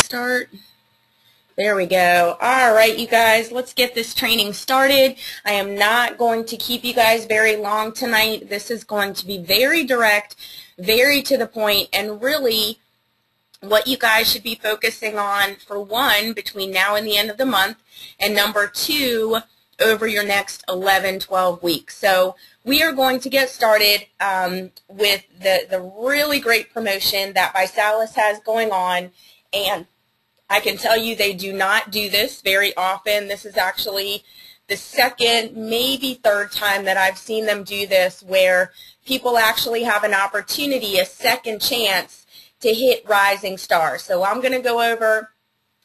start? There we go. All right, you guys, let's get this training started. I am not going to keep you guys very long tonight. This is going to be very direct, very to the point, and really what you guys should be focusing on, for one, between now and the end of the month, and number two, over your next 11, 12 weeks. So we are going to get started with the really great promotion that Alyse has going on, and I can tell you they do not do this very often. This is actually the second, maybe third time that I've seen them do this, where people actually have an opportunity, a second chance to hit rising stars. So I'm going to go over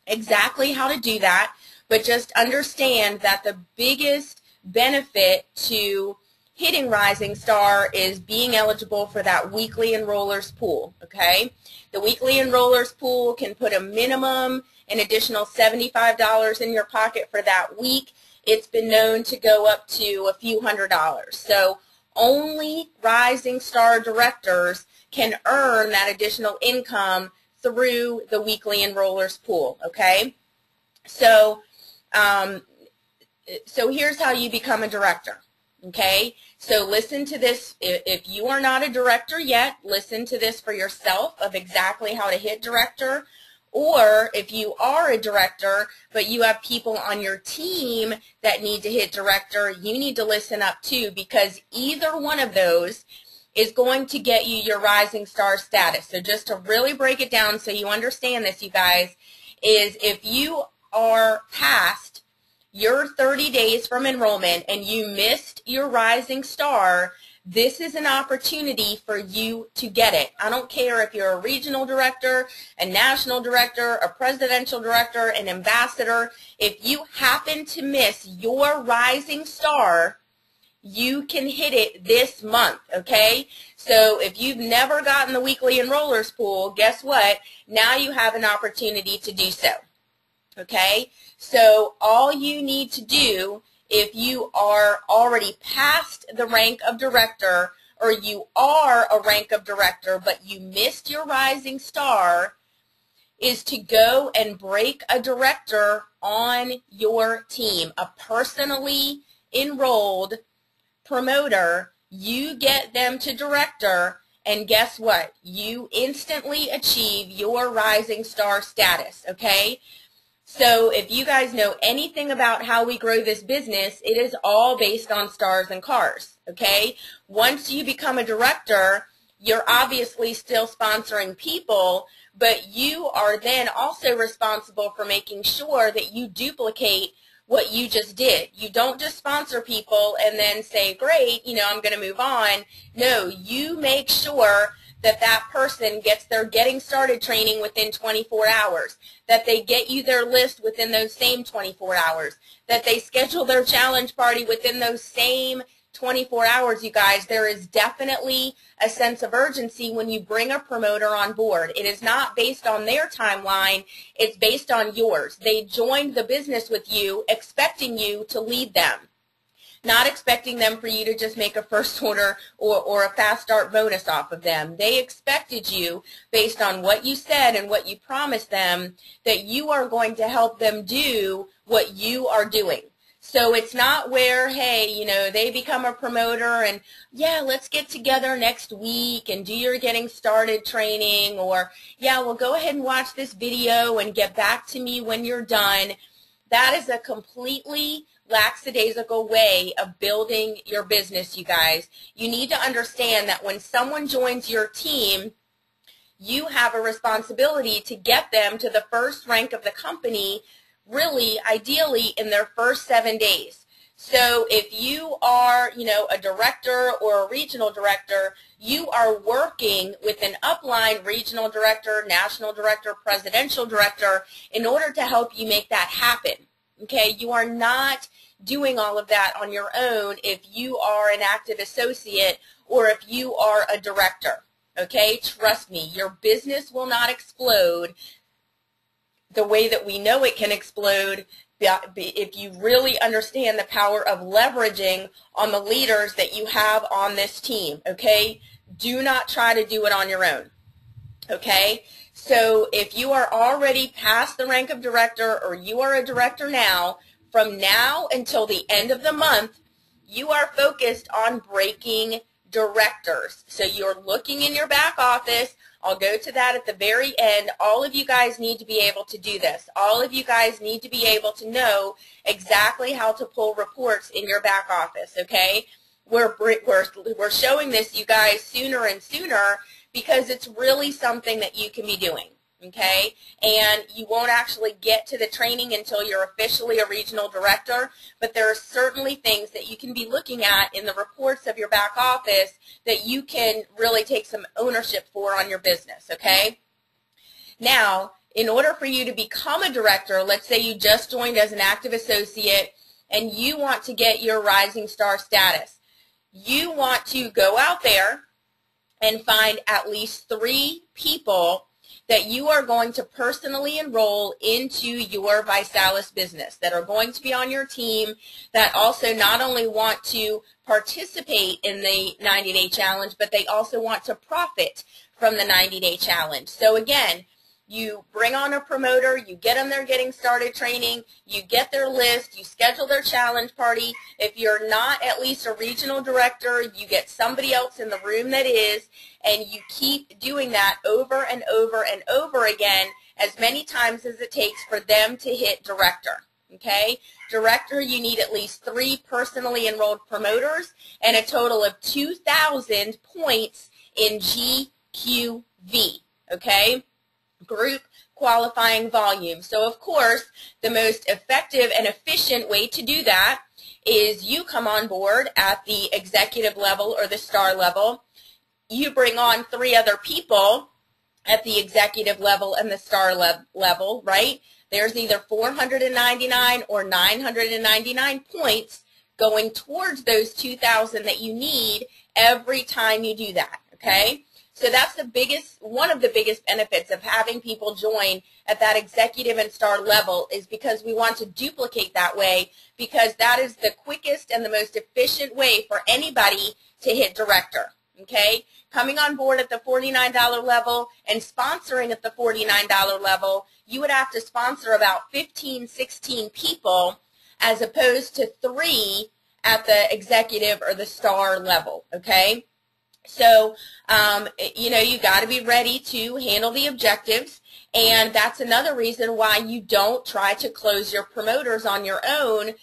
exactly how to do that, but just understand that the biggest benefit to hitting rising star is being eligible for that weekly enrollers pool, okay? The weekly enrollers pool can put a minimum, an additional $75 in your pocket for that week. It's been known to go up to a few $100s. So only rising star directors can earn that additional income through the weekly enrollers pool, okay? So, so here's how you become a director. Okay, so listen to this. If you are not a director yet, listen to this for yourself of exactly how to hit director. Or if you are a director, but you have people on your team that need to hit director, you need to listen up too, because either one of those is going to get you your rising star status. So just to really break it down so you understand this, you guys, is if you are past your 30 days from enrollment and you missed your rising star, this is an opportunity for you to get it. I don't care if you're a regional director, a national director, a presidential director, an ambassador. If you happen to miss your rising star, you can hit it this month, okay? So if you've never gotten the weekly enrollers pool, guess what? Now you have an opportunity to do so. Okay, so all you need to do, if you are already past the rank of director, or you are a rank of director but you missed your rising star, is to go and break a director on your team, a personally enrolled promoter. You get them to director, and guess what? You instantly achieve your rising star status, okay? So if you guys know anything about how we grow this business, it is all based on stars and cars, okay? Once you become a director, you're obviously still sponsoring people, but you are then also responsible for making sure that you duplicate what you just did. You don't just sponsor people and then say, great, you know, I'm going to move on. No, you make sure that that person gets their getting started training within 24 hours, that they get you their list within those same 24 hours, that they schedule their challenge party within those same 24 hours, you guys. There is definitely a sense of urgency when you bring a promoter on board. It is not based on their timeline, it's based on yours. They joined the business with you expecting you to lead them, not expecting them for you to just make a first order or a fast start bonus off of them. They expected you, based on what you said and what you promised them, that you are going to help them do what you are doing. So it's not where, hey, you know, they become a promoter and, yeah, let's get together next week and do your getting started training, or, yeah, well, go ahead and watch this video and get back to me when you're done. That is a completely lackadaisical way of building your business, you guys. You need to understand that when someone joins your team, you have a responsibility to get them to the first rank of the company, really, ideally, in their first 7 days. So if you are, you know, a director or a regional director, you are working with an upline regional director, national director, presidential director in order to help you make that happen. Okay, you are not doing all of that on your own if you are an active associate or if you are a director. Okay, trust me, your business will not explode the way that we know it can explode if you really understand the power of leveraging on the leaders that you have on this team. Okay, do not try to do it on your own. Okay, So if you are already past the rank of director or you are a director now, from now until the end of the month, you are focused on breaking directors. So you're looking in your back office. I'll go to that at the very end. All of you guys need to be able to do this. All of you guys need to be able to know exactly how to pull reports in your back office, okay? We're showing this, you guys, sooner and sooner because it's really something that you can be doing, okay? And you won't actually get to the training until you're officially a regional director, but there are certainly things that you can be looking at in the reports of your back office that you can really take some ownership for on your business, okay? Now, in order for you to become a director, let's say you just joined as an active associate and you want to get your rising star status. You want to go out there and find at least 3 people that you are going to personally enroll into your ViSalus business, that are going to be on your team, that also not only want to participate in the 90-day challenge, but they also want to profit from the 90-day challenge. So again, you bring on a promoter, you get them their getting started training, you get their list, you schedule their challenge party. If you're not at least a regional director, you get somebody else in the room that is, and you keep doing that over and over and over again as many times as it takes for them to hit director. Okay? Director, you need at least 3 personally enrolled promoters and a total of 2,000 points in GQV. Okay? Group qualifying volume. So of course, the most effective and efficient way to do that is you come on board at the executive level or the star level. You bring on 3 other people at the executive level and the star level, right? There's either 499 or 999 points going towards those 2,000 that you need every time you do that, okay? So that's one of the biggest benefits of having people join at that executive and star level, is because we want to duplicate that way, because that is the quickest and the most efficient way for anybody to hit director, okay? Coming on board at the $49 level and sponsoring at the $49 level, you would have to sponsor about 15, 16 people as opposed to 3 at the executive or the star level, okay? So, you know, you got to be ready to handle the objectives, and that's another reason why you don't try to close your promoters on your own,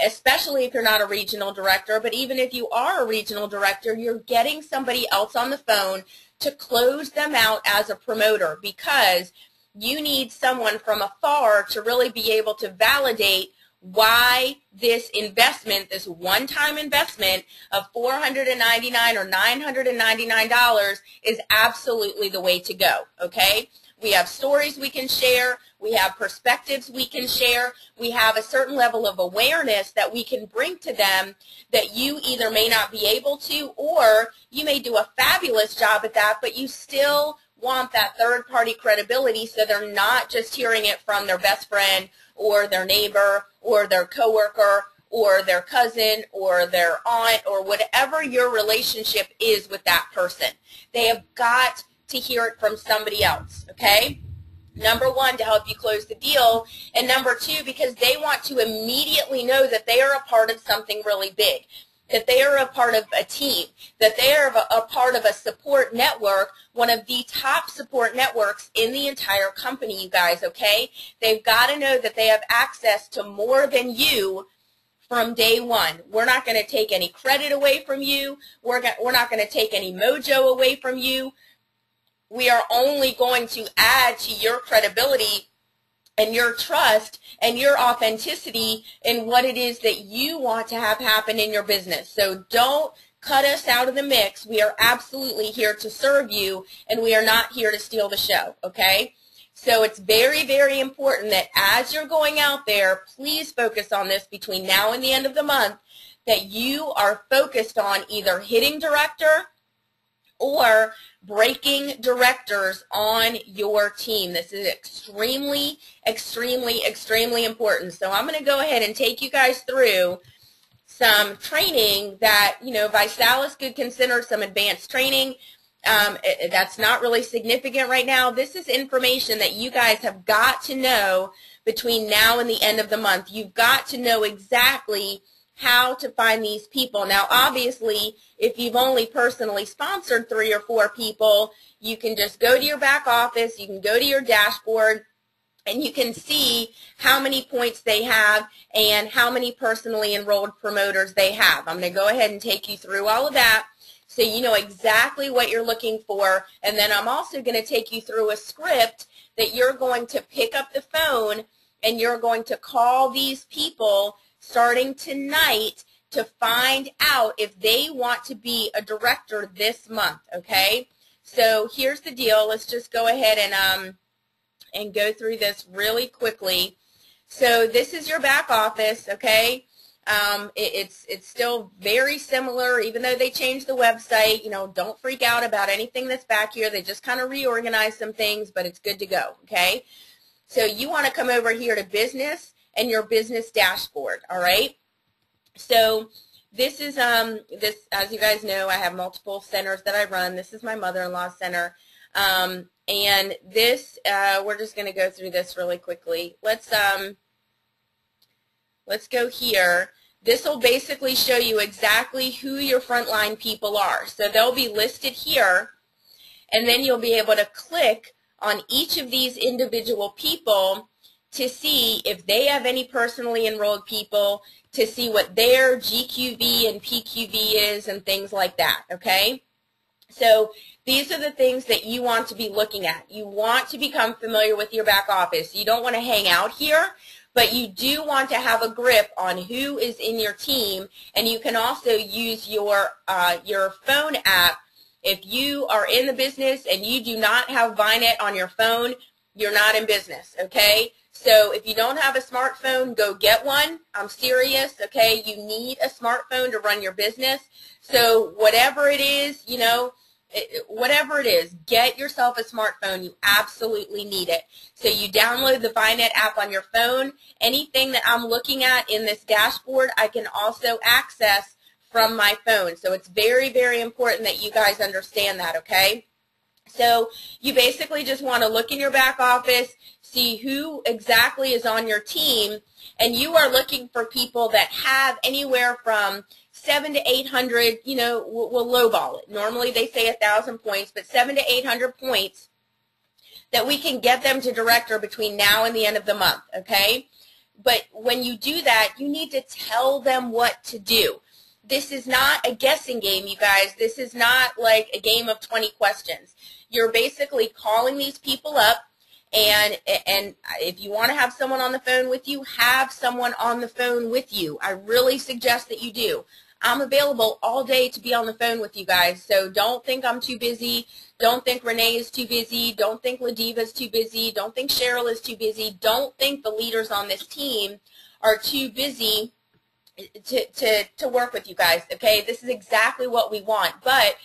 especially if you're not a regional director. But even if you are a regional director, you're getting somebody else on the phone to close them out as a promoter, because you need someone from afar to really be able to validate why this investment, this one-time investment of $499 or $999 is absolutely the way to go, okay? We have stories we can share. We have perspectives we can share. We have a certain level of awareness that we can bring to them that you either may not be able to, or you may do a fabulous job at that, but you still want that third-party credibility, so they're not just hearing it from their best friend or their neighbor or their coworker or their cousin or their aunt or whatever your relationship is with that person. They have got to hear it from somebody else, okay? Number 1, to help you close the deal, and number 2, because they want to immediately know that they are a part of something really big, that they are a part of a team, that they are a part of a support network, one of the top support networks in the entire company, you guys, okay? They've got to know that they have access to more than you from day one. We're not going to take any credit away from you. We're not going to take any mojo away from you. We are only going to add to your credibility and your trust and your authenticity in what it is that you want to have happen in your business. So don't cut us out of the mix. We are absolutely here to serve you, and we are not here to steal the show, okay? So it's very, very important that as you're going out there, please focus on this between now and the end of the month, that you are focused on either hitting director or breaking directors on your team. This is extremely, extremely, extremely important. So I'm going to go ahead and take you guys through some training that, you know, ViSalus could consider some advanced training. That's not really significant right now. This is information that you guys have got to know between now and the end of the month. You've got to know exactly how to find these people. Now, obviously, if you've only personally sponsored 3 or 4 people, you can just go to your back office, you can go to your dashboard, and you can see how many points they have and how many personally enrolled promoters they have. I'm going to go ahead and take you through all of that so you know exactly what you're looking for. And then I'm also going to take you through a script that you're going to pick up the phone and you're going to call these people starting tonight to find out if they want to be a director this month, okay? So here's the deal. Let's just go ahead and go through this really quickly. So this is your back office, okay? It's still very similar, even though they changed the website. You know, don't freak out about anything that's back here. They just kind of reorganized some things, but it's good to go, okay? So you want to come over here to business and your business dashboard, all right? So this is, this, as you guys know, I have multiple centers that I run. This is my mother-in-law center. And this, we're just going to go through this really quickly. Let's go here. This will basically show you exactly who your frontline people are. So they'll be listed here, and then you'll be able to click on each of these individual people to see if they have any personally enrolled people, to see what their GQV and PQV is and things like that, okay? So these are the things that you want to be looking at. You want to become familiar with your back office. You don't want to hang out here, but you do want to have a grip on who is in your team, and you can also use your phone app. If you are in the business and you do not have ViNet on your phone, you're not in business, okay? So if you don't have a smartphone, go get one. I'm serious, okay? You need a smartphone to run your business. So whatever it is, you know, whatever it is, get yourself a smartphone. You absolutely need it. So you download the ViNet app on your phone. Anything that I'm looking at in this dashboard, I can also access from my phone. So it's very, very important that you guys understand that, okay? So you basically just want to look in your back office, see who exactly is on your team, and you are looking for people that have anywhere from 700 to 800, you know, we'll lowball it. Normally they say 1,000 points, but 700 to 800 points that we can get them to director between now and the end of the month, okay? But when you do that, you need to tell them what to do. This is not a guessing game, you guys. This is not like a game of 20 questions. You're basically calling these people up, and if you want to have someone on the phone with you, have someone on the phone with you. I really suggest that you do. I'm available all day to be on the phone with you guys, so don't think I'm too busy. Don't think Renee is too busy. Don't think Ladiva is too busy. Don't think Cheryl is too busy. Don't think the leaders on this team are too busy to work with you guys, okay? This is exactly what we want. But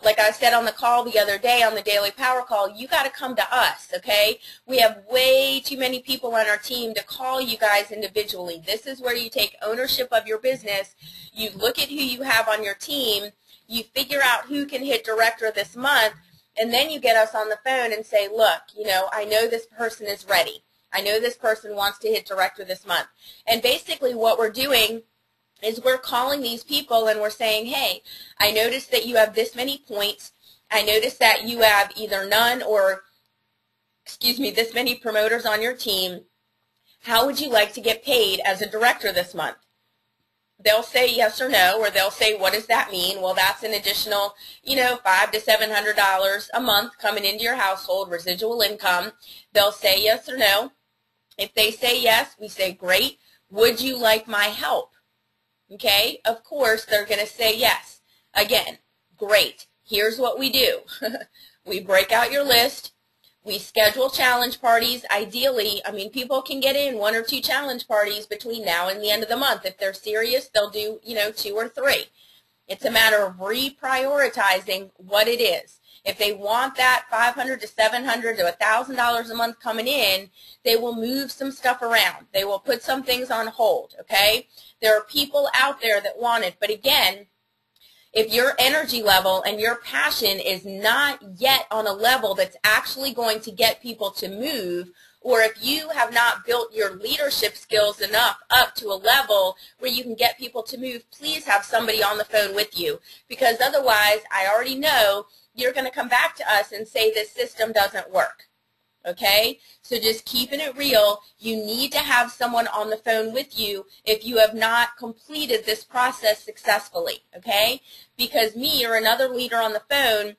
like I said on the call the other day on the Daily Power Call, you got to come to us, okay? We have way too many people on our team to call you guys individually. This is where you take ownership of your business. You look at who you have on your team. You figure out who can hit director this month, and then you get us on the phone and say, look, you know, I know this person is ready. I know this person wants to hit director this month. And basically what we're doing is we're calling these people and we're saying, hey, I noticed that you have this many points. I noticed that you have either none or, excuse me, this many promoters on your team. How would you like to get paid as a director this month? They'll say yes or no, or they'll say, what does that mean? Well, that's an additional, you know, $500 to $700 a month coming into your household, residual income. They'll say yes or no. If they say yes, we say, great. Would you like my help? Okay, of course, they're going to say yes. Again, great. Here's what we do. We break out your list. We schedule challenge parties. Ideally, I mean, people can get in 1 or 2 challenge parties between now and the end of the month. If they're serious, they'll do, you know, 2 or 3. It's a matter of reprioritizing what it is. If they want that $500 to $700 to $1,000 a month coming in, they will move some stuff around. They will put some things on hold, okay? There are people out there that want it, but again, If your energy level and your passion is not yet on a level that's actually going to get people to move, or if you have not built your leadership skills enough up to a level where you can get people to move, please have somebody on the phone with you, because otherwise I already know you're going to come back to us and say this system doesn't work. Okay, so just keeping it real, you need to have someone on the phone with you if you have not completed this process successfully, okay? Because me or another leader on the phone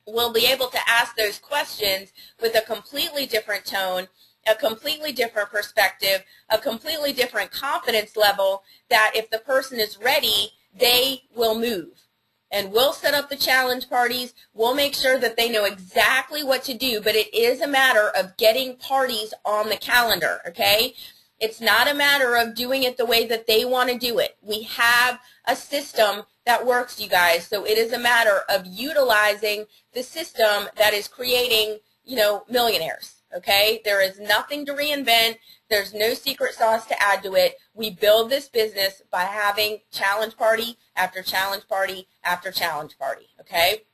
will be able to ask those questions with a completely different tone, a completely different perspective, a completely different confidence level, that if the person is ready, they will move. And we'll set up the challenge parties. We'll make sure that they know exactly what to do, but it is a matter of getting parties on the calendar, okay? It's not a matter of doing it the way that they want to do it. We have a system that works, you guys, so it is a matter of utilizing the system that is creating, you know, millionaires, okay? There is nothing to reinvent. There's no secret sauce to add to it. We build this business by having challenge party after challenge party after challenge party, okay?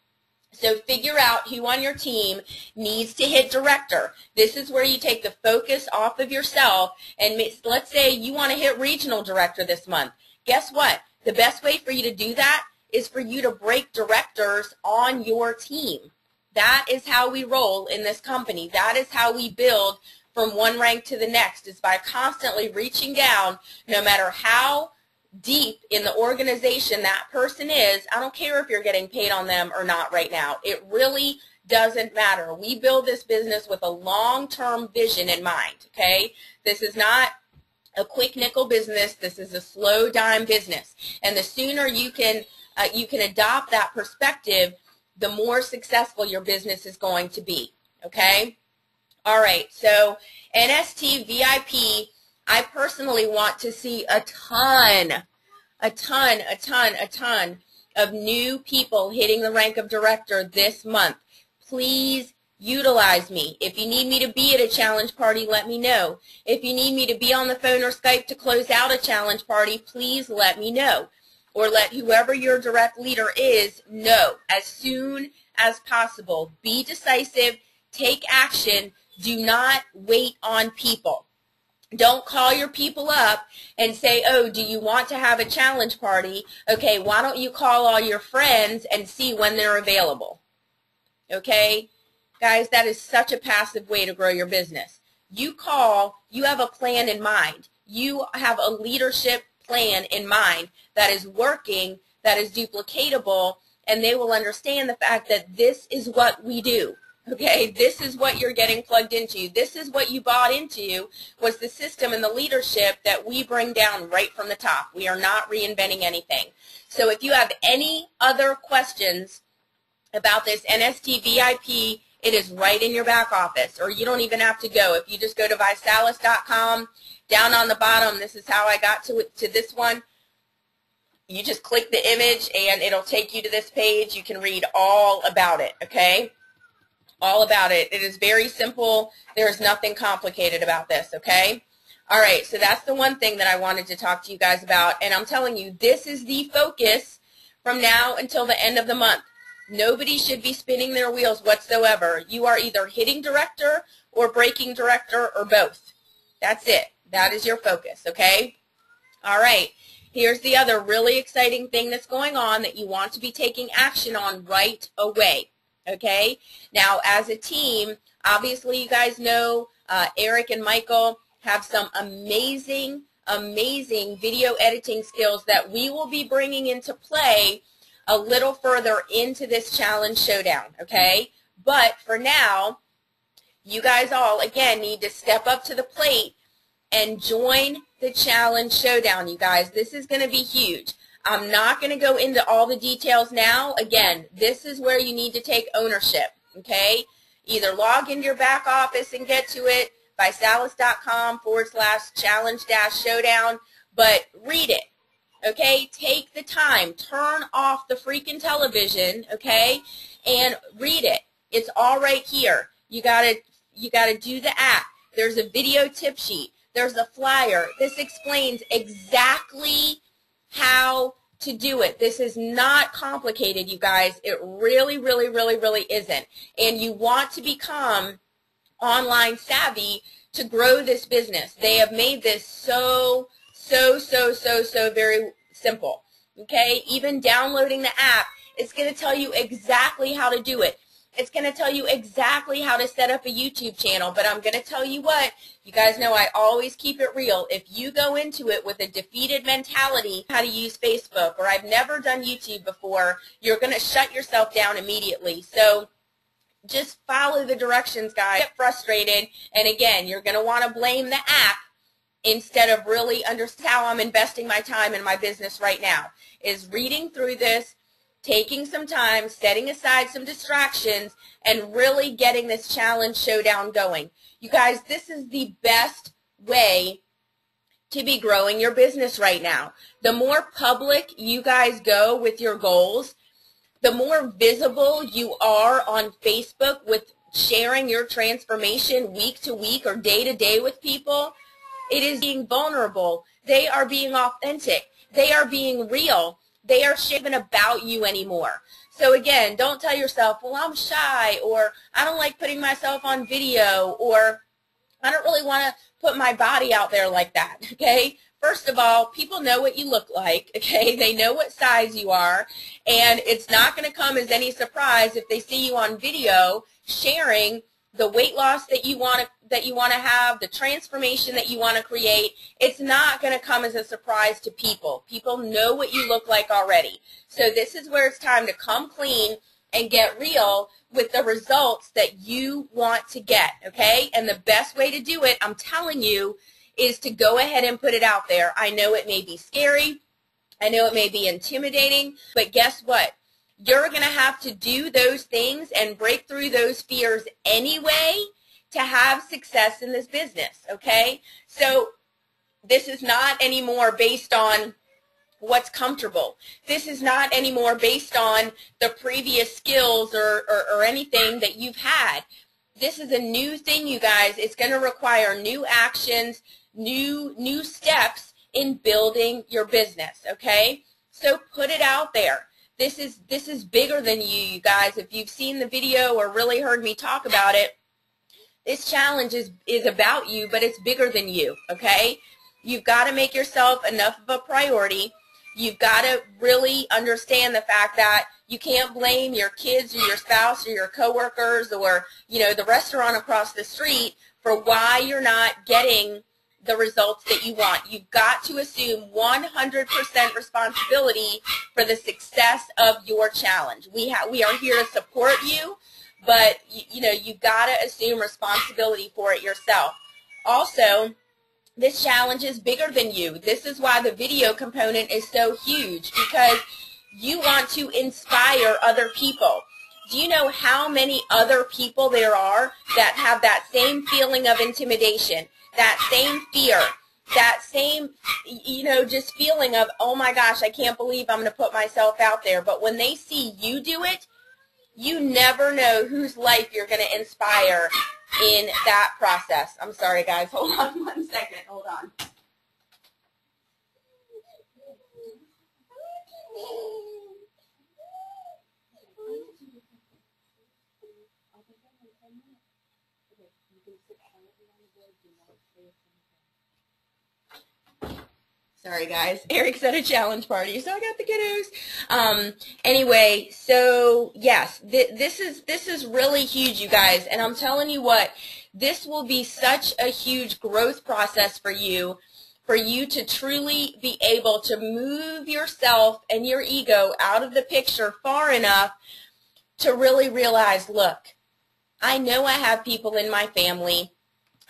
So figure out who on your team needs to hit director. This is where you take the focus off of yourself, and let's say you want to hit regional director this month. Guess what? The best way for you to do that is for you to break directors on your team. That is how we roll in this company. That is how we build from one rank to the next, is by constantly reaching down, no matter how deep in the organization that person is. I don't care if you're getting paid on them or not right now. It really doesn't matter. We build this business with a long-term vision in mind, okay? This is not a quick nickel business. This is a slow dime business. And the sooner you can adopt that perspective, the more successful your business is going to be, okay? All right, so NST VIP, I personally want to see a ton of new people hitting the rank of director this month. Please utilize me. If you need me to be at a challenge party, let me know. If you need me to be on the phone or Skype to close out a challenge party, please let me know. Or let whoever your direct leader is know as soon as possible. Be decisive. Take action. Do not wait on people. Don't call your people up and say, oh, do you want to have a challenge party? Okay, why don't you call all your friends and see when they're available? Okay? Guys, that is such a passive way to grow your business. You call, you have a plan in mind. You have a leadership plan in mind that is working, that is duplicatable, and they will understand the fact that this is what we do. Okay, this is what you're getting plugged into. This is what you bought into, was the system and the leadership that we bring down right from the top. We are not reinventing anything. So if you have any other questions about this NST VIP, it is right in your back office, or you don't even have to go. If you just go to visalis.com, down on the bottom, this is how I got to this one. You just click the image and it'll take you to this page. You can read all about it, okay? All about it. It is very simple. There is nothing complicated about this, okay? All right, so that's the one thing that I wanted to talk to you guys about, and I'm telling you, this is the focus from now until the end of the month. Nobody should be spinning their wheels whatsoever. You are either hitting director or breaking director or both. That's it. That is your focus, okay? All right, here's the other really exciting thing that's going on that you want to be taking action on right away. Okay, now as a team, obviously you guys know Eric and Michael have some amazing video editing skills that we will be bringing into play a little further into this challenge showdown, okay? But for now, you guys all, again, need to step up to the plate and join the challenge showdown, you guys. This is going to be huge. I'm not going to go into all the details now. Again, this is where you need to take ownership, okay? Either log into your back office and get to it, visalis.com/challenge-showdown, but read it, okay? Take the time. Turn off the freaking television, okay, and read it. It's all right here. You gotta do the app. There's a video tip sheet. There's a flyer. This explains exactly how to do it. This is not complicated, you guys. It really, really, really, really isn't. And you want to become online savvy to grow this business. They have made this so very simple. Okay? Even downloading the app, it's going to tell you exactly how to do it. It's going to tell you exactly how to set up a YouTube channel. But I'm going to tell you what, you guys know I always keep it real. If you go into it with a defeated mentality, how to use Facebook, or I've never done YouTube before, you're going to shut yourself down immediately. So just follow the directions, guys. Get frustrated, and again, you're going to want to blame the app instead of really understand how I'm investing my time in my business right now, is reading through this, taking some time, setting aside some distractions, and really getting this challenge showdown going. You guys, this is the best way to be growing your business right now. The more public you guys go with your goals, the more visible you are on Facebook with sharing your transformation week to week or day to day with people. It is being vulnerable. They are being authentic. They are being real. They are sharing about you anymore. So again, don't tell yourself, well, I'm shy, or I don't like putting myself on video, or I don't really want to put my body out there like that, okay? First of all, people know what you look like, okay? They know what size you are, and it's not going to come as any surprise if they see you on video sharing the weight loss that you want to have, the transformation that you want to create. It's not going to come as a surprise to people. People know what you look like already. So this is where it's time to come clean and get real with the results that you want to get, okay? And the best way to do it, I'm telling you, is to go ahead and put it out there. I know it may be scary. I know it may be intimidating, but guess what? You're going to have to do those things and break through those fears anyway to have success in this business, okay? So this is not anymore based on what's comfortable. This is not anymore based on the previous skills or anything that you've had. This is a new thing, you guys. It's going to require new actions, new steps in building your business, okay? So put it out there. This is bigger than you guys. If you've seen the video or really heard me talk about it, this challenge is about you, but it's bigger than you, okay? You've got to make yourself enough of a priority. You've got to really understand the fact that you can't blame your kids or your spouse or your coworkers or, you know, the restaurant across the street for why you're not getting the results that you want. You've got to assume 100% responsibility for the success of your challenge. We are here to support you, but you know, you've got to assume responsibility for it yourself. Also, this challenge is bigger than you. This is why the video component is so huge, because you want to inspire other people. Do you know how many other people there are that have that same feeling of intimidation, that same fear, that same, you know, just feeling of, oh my gosh, I can't believe I'm going to put myself out there. But when they see you do it, you never know whose life you're going to inspire in that process. I'm sorry, guys. Hold on 1 second. Hold on. Sorry, guys. Eric's at a challenge party, so I got the kiddos. Anyway, so yes, this is really huge, you guys. And I'm telling you what, this will be such a huge growth process for you to truly be able to move yourself and your ego out of the picture far enough to really realize, look, I know I have people in my family.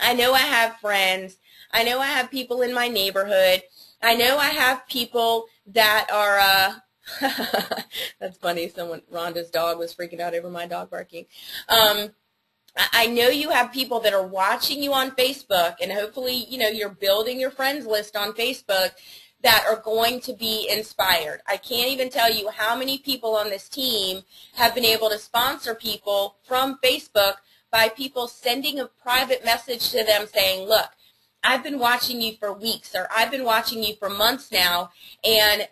I know I have friends. I know I have people in my neighborhood. I know I have people that are, that's funny, Rhonda's dog was freaking out over my dog barking. I know you have people that are watching you on Facebook, and hopefully, you know, you're building your friends list on Facebook that are going to be inspired. I can't even tell you how many people on this team have been able to sponsor people from Facebook by people sending a private message to them saying, look, I've been watching you for weeks, or I've been watching you for months now, and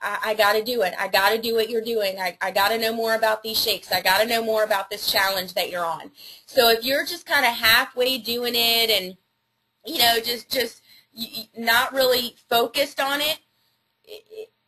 I got to do it. I got to do what you're doing. I got to know more about these shakes. I got to know more about this challenge that you're on. So if you're just kind of halfway doing it and, you know, just not really focused on it,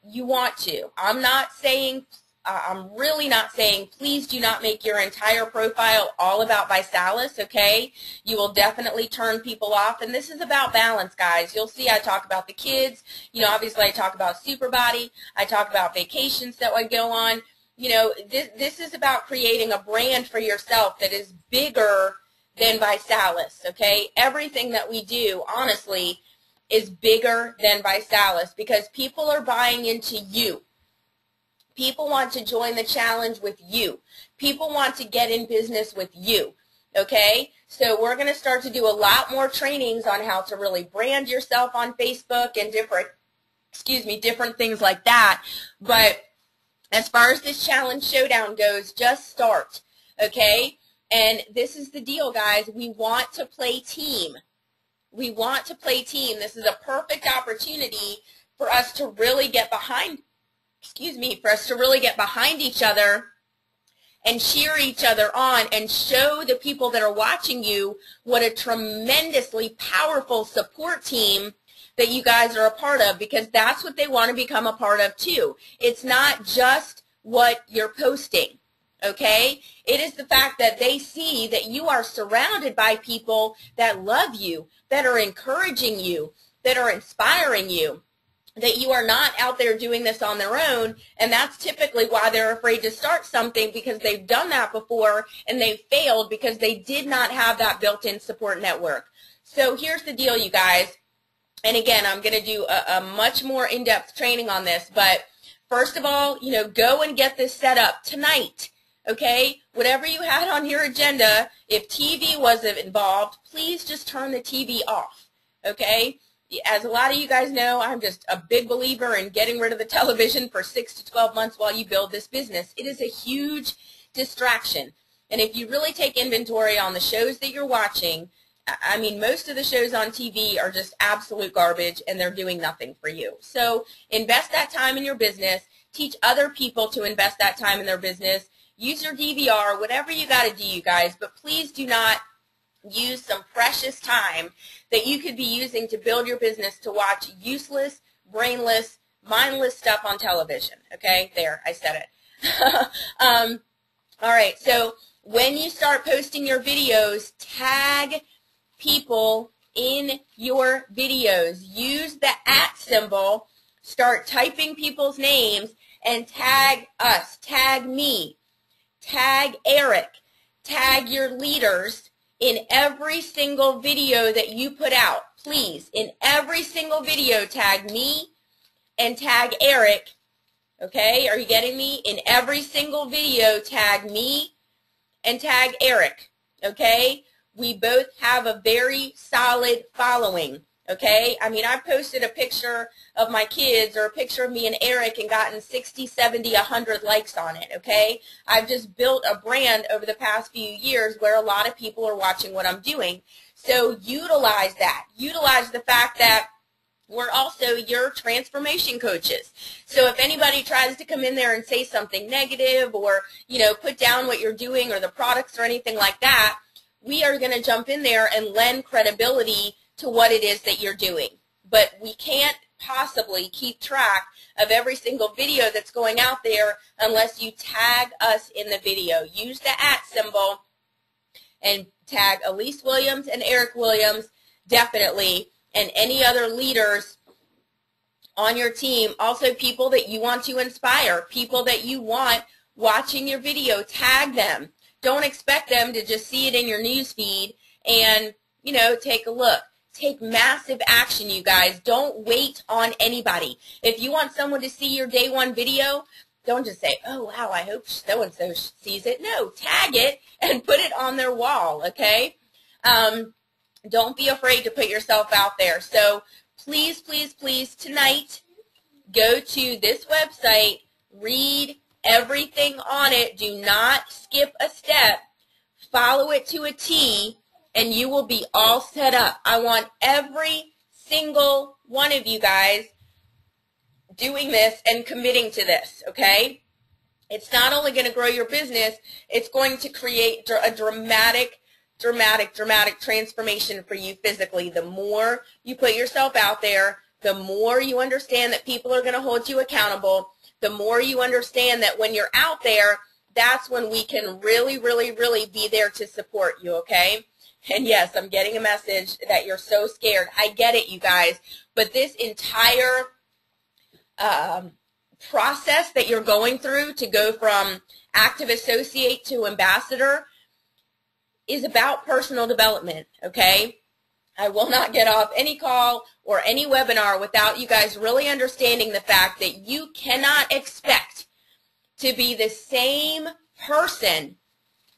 you want to. I'm not saying, I'm really not saying, please do not make your entire profile all about ViSalus, okay? You will definitely turn people off, and this is about balance, guys. You'll see I talk about the kids. You know, obviously I talk about SuperBody. I talk about vacations that I go on. You know, this is about creating a brand for yourself that is bigger than ViSalus, okay? Everything that we do, honestly, is bigger than ViSalus because people are buying into you. People want to join the challenge with you. People want to get in business with you, okay? So we're going to start to do a lot more trainings on how to really brand yourself on Facebook and different things like that. But as far as this challenge showdown goes, just start, okay? And this is the deal, guys. We want to play team. We want to play team. This is a perfect opportunity for us to really get behind for us to really get behind each other and cheer each other on and show the people that are watching you what a tremendously powerful support team that you guys are a part of, because that's what they want to become a part of too. It's not just what you're posting, okay? It is the fact that they see that you are surrounded by people that love you, that are encouraging you, that are inspiring you, that you are not out there doing this on their own, and that's typically why they're afraid to start something, because they've done that before and they've failed because they did not have that built-in support network. So here's the deal, you guys, and again, I'm going to do a much more in-depth training on this, but first of all, you know, go and get this set up tonight, okay? Whatever you had on your agenda, if TV wasn't involved, please just turn the TV off, okay? As a lot of you guys know, I'm just a big believer in getting rid of the television for 6 to 12 months while you build this business. It is a huge distraction. And if you really take inventory on the shows that you're watching, I mean, most of the shows on TV are just absolute garbage and they're doing nothing for you. So invest that time in your business. Teach other people to invest that time in their business. Use your DVR, whatever you got to do, you guys. But please do not use some precious time that you could be using to build your business to watch useless, brainless, mindless stuff on television. Okay, there, I said it. All right, so when you start posting your videos, tag people in your videos. Use the @ symbol, start typing people's names, and tag us, tag me, tag Eric, tag your leaders in every single video that you put out. Please, in every single video, tag me and tag Eric. Okay, are you getting me? In every single video, tag me and tag Eric. Okay, we both have a very solid following. Okay, I mean, I've posted a picture of my kids or a picture of me and Eric and gotten 60, 70, 100 likes on it, okay? I've just built a brand over the past few years where a lot of people are watching what I'm doing. So utilize that. Utilize the fact that we're also your transformation coaches. So if anybody tries to come in there and say something negative or, you know, put down what you're doing or the products or anything like that, we are going to jump in there and lend credibility to what it is that you're doing. But we can't possibly keep track of every single video that's going out there unless you tag us in the video. Use the @ symbol and tag Alyse Williams and Eric Williams, definitely, and any other leaders on your team. Also people that you want to inspire, people that you want watching your video, tag them. Don't expect them to just see it in your news feed and, you know, take a look. Take massive action, you guys. Don't wait on anybody. If you want someone to see your day one video, don't just say, oh, wow, I hope so-and-so sees it. No, tag it and put it on their wall, okay? Don't be afraid to put yourself out there. So please, please, please, tonight, go to this website, read everything on it. Do not skip a step. Follow it to a T, and you will be all set up. I want every single one of you guys doing this and committing to this, okay? It's not only going to grow your business, it's going to create a dramatic transformation for you physically. The more you put yourself out there, the more you understand that people are going to hold you accountable, the more you understand that when you're out there, that's when we can really be there to support you, okay? And yes, I'm getting a message that you're so scared. I get it, you guys. But this entire process that you're going through to go from active associate to ambassador is about personal development, okay? I will not get off any call or any webinar without you guys really understanding the fact that you cannot expect to be the same person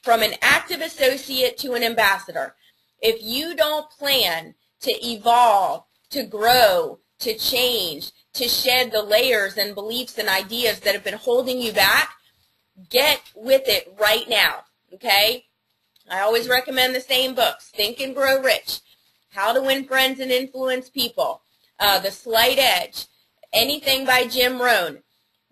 from an active associate to an ambassador if you don't plan to evolve, to grow, to change, to shed the layers and beliefs and ideas that have been holding you back. Get with it right now, okay? I always recommend the same books, Think and Grow Rich, How to Win Friends and Influence People, The Slight Edge, anything by Jim Rohn.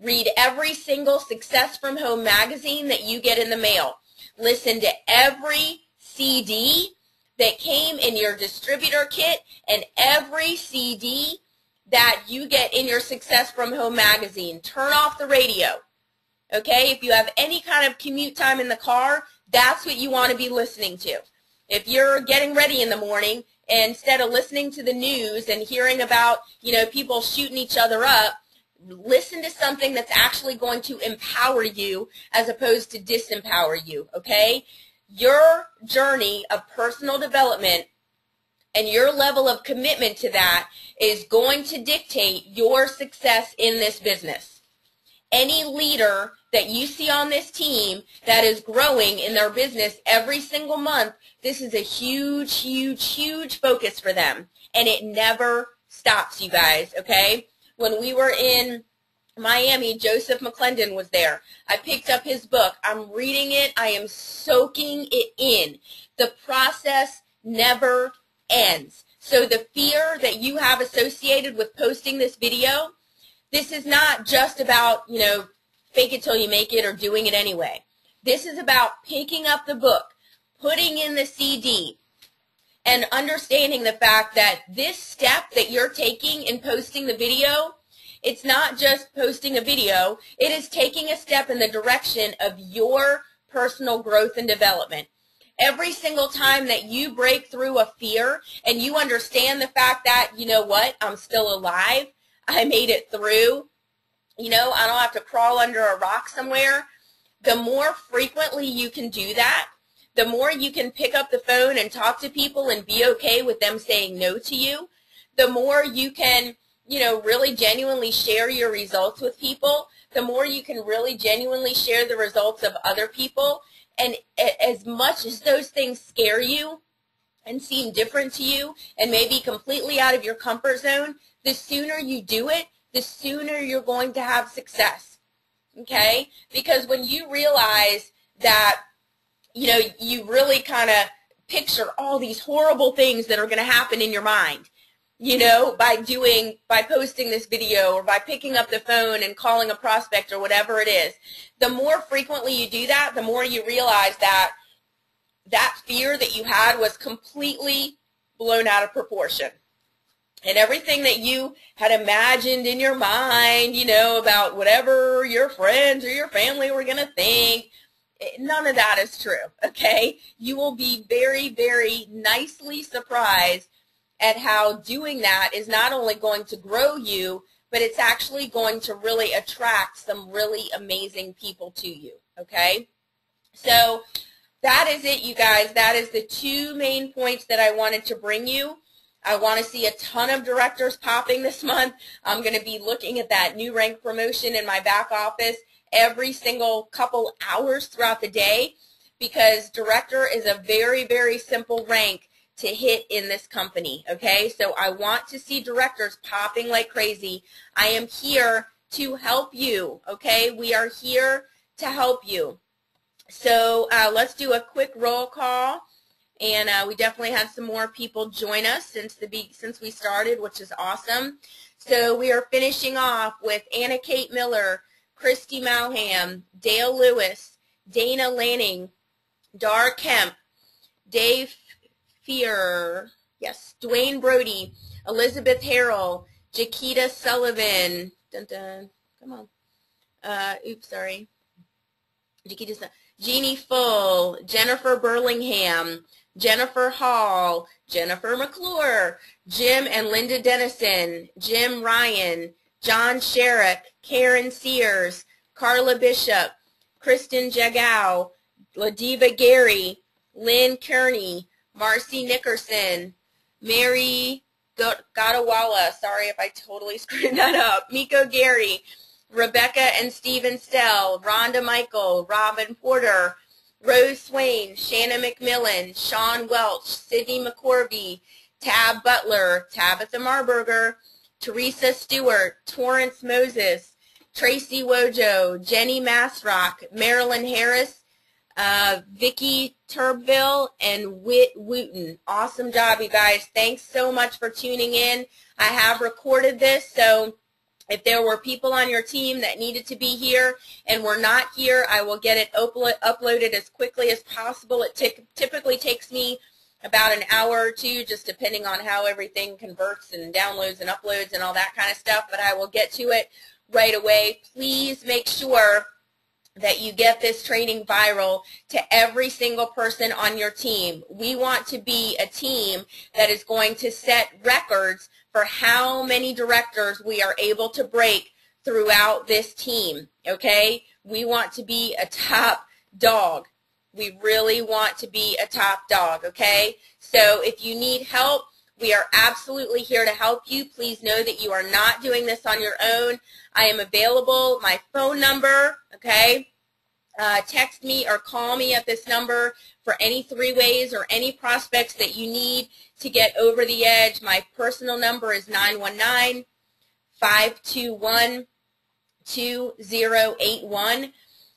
Read every single Success from Home magazine that you get in the mail. Listen to every CD that came in your distributor kit and every CD that you get in your Success from Home magazine. Turn off the radio, okay? If you have any kind of commute time in the car, that's what you want to be listening to. If you're getting ready in the morning, instead of listening to the news and hearing about, people shooting each other up, listen to something that's actually going to empower you as opposed to disempower you, okay? Your journey of personal development and your level of commitment to that is going to dictate your success in this business. Any leader that you see on this team that is growing in their business every single month, this is a huge focus for them. And it never stops, you guys, okay? When we were in Miami, Joseph McClendon was there. I picked up his book. I'm reading it. I am soaking it in. The process never ends. So the fear that you have associated with posting this video, this is not just about, fake it till you make it or doing it anyway. This is about picking up the book, putting in the CD, and understanding the fact that this step that you're taking in posting the video, it's not just posting a video, it is taking a step in the direction of your personal growth and development. Every single time that you break through a fear and you understand the fact that, I'm still alive, I made it through, I don't have to crawl under a rock somewhere, the more frequently you can do that, the more you can pick up the phone and talk to people and be okay with them saying no to you, the more you can, really genuinely share your results with people, the more you can really genuinely share the results of other people. And as much as those things scare you and seem different to you and maybe completely out of your comfort zone, the sooner you do it, the sooner you're going to have success, okay? Because when you realize that, you really kind of picture all these horrible things that are going to happen in your mind, by posting this video or by picking up the phone and calling a prospect or whatever it is, the more frequently you do that, the more you realize that that fear that you had was completely blown out of proportion. And everything that you had imagined in your mind, about whatever your friends or your family were going to think, none of that is true, okay? You will be very nicely surprised at how doing that is not only going to grow you, but it's actually going to really attract some really amazing people to you, okay? So that is it, you guys. That is the two main points that I wanted to bring you. I want to see a ton of directors popping this month. I'm going to be looking at that new rank promotion in my back office every single couple hours throughout the day because director is a very simple rank to hit in this company, okay? So I want to see directors popping like crazy. I am here to help you, okay? We are here to help you. So let's do a quick roll call. And we definitely had some more people join us since we started, which is awesome. So we are finishing off with Anna Kate Miller, Christy Malham, Dale Lewis, Dana Lanning, Dar Kemp, Dave Fear, yes, Dwayne Brody, Elizabeth Harrell, Jaquita Sullivan, dun dun, come on, oops, sorry, Jeannie Full, Jennifer Burlingham, Jennifer Hall, Jennifer McClure, Jim and Linda Dennison, Jim Ryan, John Sherrick, Karen Sears, Carla Bishop, Kristen Jagow, Ladiva Gary, Lynn Kearney, Marcy Nickerson, Mary Gadawala, sorry if I totally screwed that up, Miko Gary, Rebecca and Stephen Stell, Rhonda Michael, Robin Porter, Rose Swain, Shanna McMillan, Sean Welch, Sydney McCorvey, Tab Butler, Tabitha Marburger, Teresa Stewart, Torrance Moses, Tracy Wojo, Jenny Massrock, Marilyn Harris, Vicki Turbville, and Whit Wooten. Awesome job, you guys. Thanks so much for tuning in. I have recorded this, so if there were people on your team that needed to be here and were not here, I will get it uploaded as quickly as possible. It typically takes me about an hour or two, just depending on how everything converts and downloads and uploads and all that kind of stuff, but I will get to it right away. Please make sure that you get this training viral to every single person on your team. We want to be a team that is going to set records for how many directors we are able to break throughout this team, okay? We want to be a top dog. We really want to be a top dog, okay? So if you need help, we are absolutely here to help you. Please know that you are not doing this on your own. I am available. My phone number, okay? Text me or call me at this number for any three-ways or any prospects that you need to get over the edge. My personal number is 919-521-2081.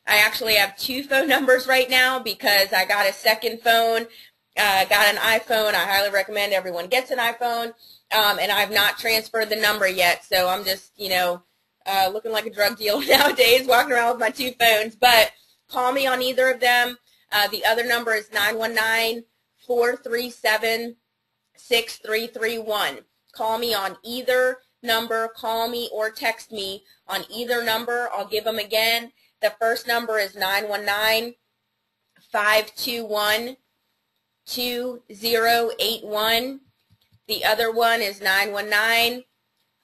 I actually have two phone numbers right now because I got a second phone, got an iPhone. I highly recommend everyone gets an iPhone, and I've not transferred the number yet, so I'm just, you know, looking like a drug dealer nowadays, walking around with my two phones, but call me on either of them. The other number is 919-437-6331. Call me on either number. Call me or text me on either number. I'll give them again. The first number is 919-521-2081. The other one is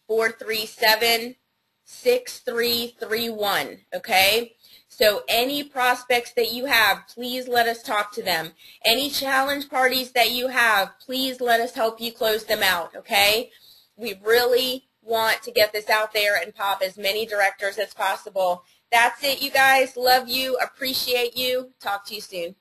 919-437-6331. Okay? So any prospects that you have, please let us talk to them. Any challenge parties that you have, please let us help you close them out, okay? We really want to get this out there and pop as many directors as possible. That's it, you guys. Love you. Appreciate you. Talk to you soon.